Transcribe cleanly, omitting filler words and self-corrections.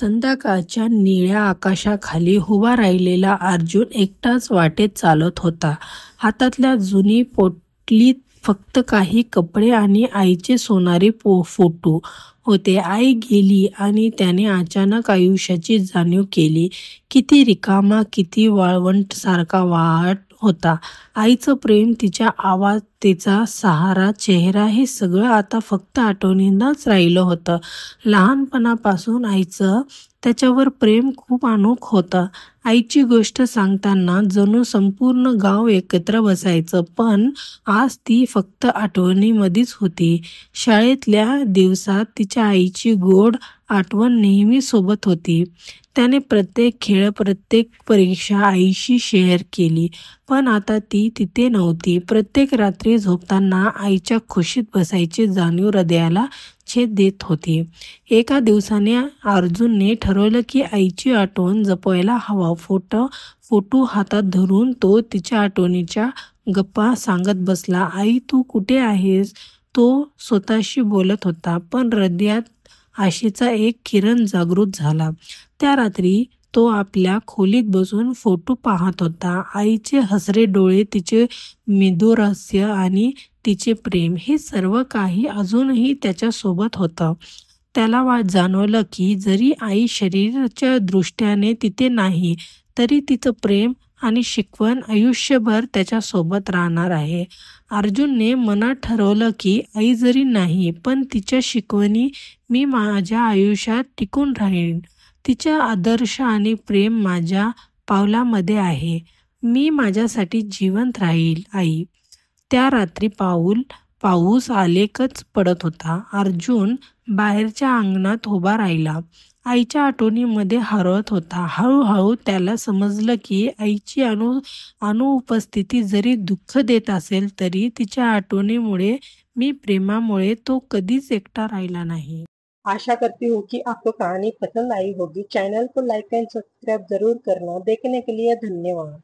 संध्याकाळच्या निळ्या आकाशाखाली उभा राहिलेला अर्जुन एकटाच वाटेत चालत होता. हातातल्या जुनी पोटलीत फक्त काही कपडे आणि आईचे सोनारी फोटो होते. आई गेली आणि त्याने अचानक आयुष्याची जाणीव केली. किती रिकामा, किती वाळवंटासारखा वाट होता. आईचं प्रेम, तिचा आवाज, तिचा सहारा, चेहरा हे सगळं आता फक्त आठवणींनाच राहिलं होतं. लहानपणापासून आईचं त्याच्यावर प्रेम खूप अनोख होतं. आईची गोष्ट सांगताना जणू संपूर्ण गाव एकत्र बसायचं. पण आज ती फक्त आठवणीमध्येच होती. शाळेतल्या दिवसात तिच्या आईची गोड आठवण नेहमी सोबत होती. त्याने प्रत्येक खेळ, प्रत्येक परीक्षा आईशी शेअर केली. पण आता ती तिथे नव्हती. प्रत्येक रात्री झोपताना आईच्या कुशीत बसायची जाणीव हृदयाला छेद देत होती. एका दिवसाने अर्जुनने ठरवलं की आईची आठवण जपायला हवा. फोटो हातात धरून तो तिच्या आठवणीच्या गप्पा सांगत बसला. आई, तू कुठे आहेस? तो स्वतःशी बोलत होता, पण हृदयात आशेचा एक किरण जागृत झाला. त्या रात्री तो आपल्या खोलीत बसून फोटो पाहत होता. आईचे हसरे डोळे, तिचे मृदू रहस्य आणि तिचे प्रेम, हे सर्व काही अजूनही त्याच्यासोबत होतं. त्याला जाणवलं की जरी आई शरीराच्या दृष्टीने तिथे नाही, तरी तिचं प्रेम आणि शिकवण आयुष्यभर त्याच्यासोबत राहणार आहे. अर्जुनने मनात ठरवलं की आई जरी नाही, पण तिच्या शिकवणी मी माझ्या आयुष्यात टिकून राहीन. तिचा आदर्श आणि प्रेम माझ्या पावलामध्ये आहे. मी माझ्यासाठी जिवंत राहील. आई. त्या रात्री पाऊस आलेकच पडत होता. अर्जुन बाहेरच्या अंगणात उभा राहिला. आईच्या आठवणीमध्ये हरवत होता. हळूहळू त्याला समजलं की आईची अनुपस्थिती जरी दुःख देत असेल, तरी तिच्या आठवणीमुळे, मी प्रेमामुळे तो कधीच एकटा राहिला नाही. आशा करती हूँ कि आपको कहानी पसंद आई होगी। चैनल को लाइक एंड सब्सक्राइब जरूर करना। देखने के लिए धन्यवाद।